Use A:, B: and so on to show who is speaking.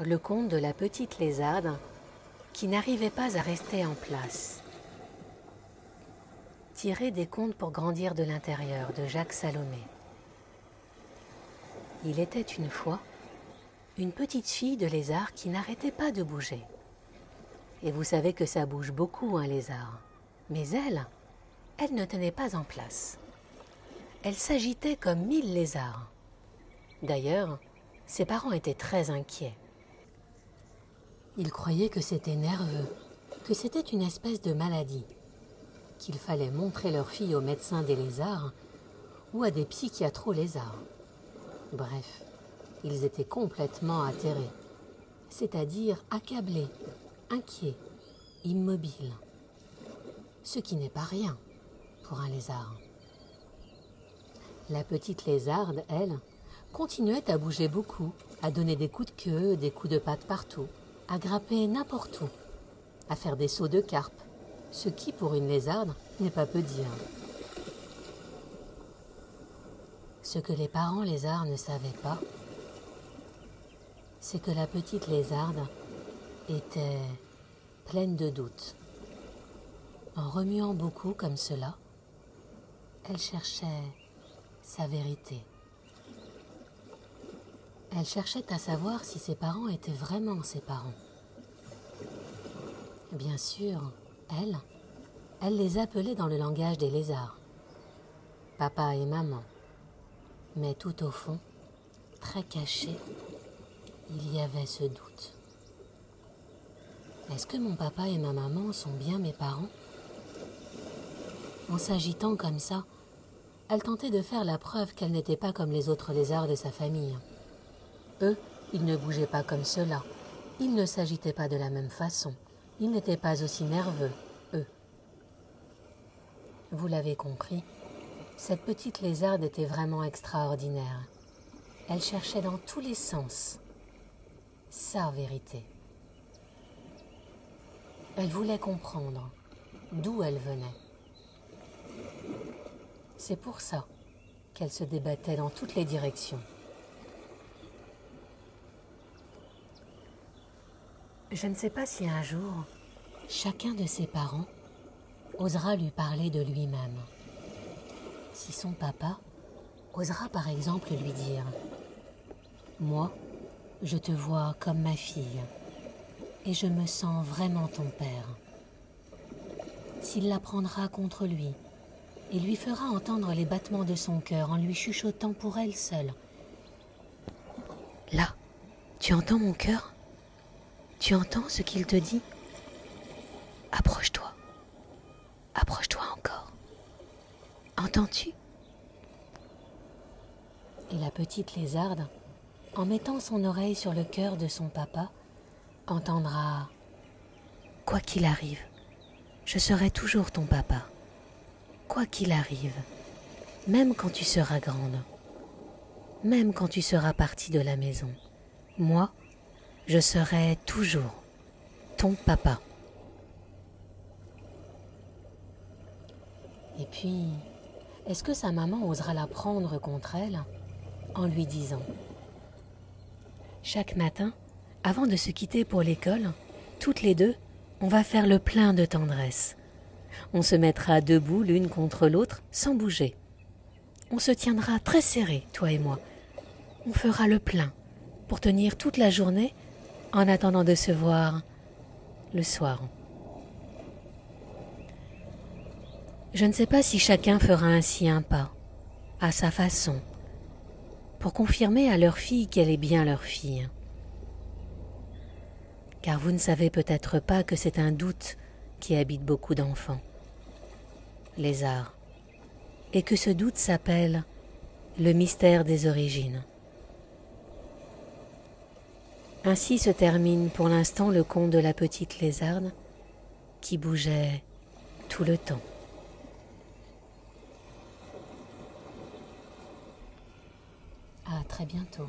A: Le conte de la petite lézarde qui n'arrivait pas à rester en place. Tiré des contes pour grandir de l'intérieur de Jacques Salomé. Il était une fois une petite fille de lézard qui n'arrêtait pas de bouger. Et vous savez que ça bouge beaucoup un lézard. Mais elle ne tenait pas en place. Elle s'agitait comme 1000 lézards. D'ailleurs, ses parents étaient très inquiets. Ils croyaient que c'était nerveux, que c'était une espèce de maladie, qu'il fallait montrer leur fille au médecin des lézards ou à des psychiatres lézards. Bref, ils étaient complètement atterrés, c'est-à-dire accablés, inquiets, immobiles. Ce qui n'est pas rien pour un lézard. La petite lézarde, elle, continuait à bouger beaucoup, à donner des coups de queue, des coups de patte partout, à grimper n'importe où, à faire des sauts de carpe, ce qui, pour une lézarde, n'est pas peu dire. Ce que les parents lézards ne savaient pas, c'est que la petite lézarde était pleine de doutes. En remuant beaucoup comme cela, elle cherchait sa vérité. Elle cherchait à savoir si ses parents étaient vraiment ses parents. Bien sûr, elle les appelait dans le langage des lézards, papa et maman. Mais tout au fond, très caché, il y avait ce doute. Est-ce que mon papa et ma maman sont bien mes parents? En s'agitant comme ça, elle tentait de faire la preuve qu'elle n'était pas comme les autres lézards de sa famille. Eux, ils ne bougeaient pas comme cela. Ils ne s'agitaient pas de la même façon. Ils n'étaient pas aussi nerveux, eux. Vous l'avez compris, cette petite lézarde était vraiment extraordinaire. Elle cherchait dans tous les sens sa vérité. Elle voulait comprendre d'où elle venait. C'est pour ça qu'elle se débattait dans toutes les directions. Je ne sais pas si un jour, chacun de ses parents osera lui parler de lui-même. Si son papa osera par exemple lui dire « Moi, je te vois comme ma fille et je me sens vraiment ton père ». S'il la prendra contre lui et lui fera entendre les battements de son cœur en lui chuchotant pour elle seule. « Là, tu entends mon cœur ? Tu entends ce qu'il te dit ? Approche-toi. Approche-toi encore. Entends-tu » Et la petite lézarde, en mettant son oreille sur le cœur de son papa, entendra « Quoi qu'il arrive, je serai toujours ton papa. Quoi qu'il arrive, même quand tu seras grande, même quand tu seras partie de la maison, moi, je serai toujours ton papa. » Et puis, est-ce que sa maman osera la prendre contre elle en lui disant « Chaque matin, avant de se quitter pour l'école, toutes les deux, on va faire le plein de tendresse. On se mettra debout l'une contre l'autre sans bouger. On se tiendra très serrés, toi et moi. On fera le plein pour tenir toute la journée en attendant de se voir le soir. » Je ne sais pas si chacun fera ainsi un pas, à sa façon, pour confirmer à leur fille qu'elle est bien leur fille. Car vous ne savez peut-être pas que c'est un doute qui habite beaucoup d'enfants, lézards, et que ce doute s'appelle le mystère des origines. Ainsi se termine pour l'instant le conte de la petite lézarde qui bougeait tout le temps. À très bientôt.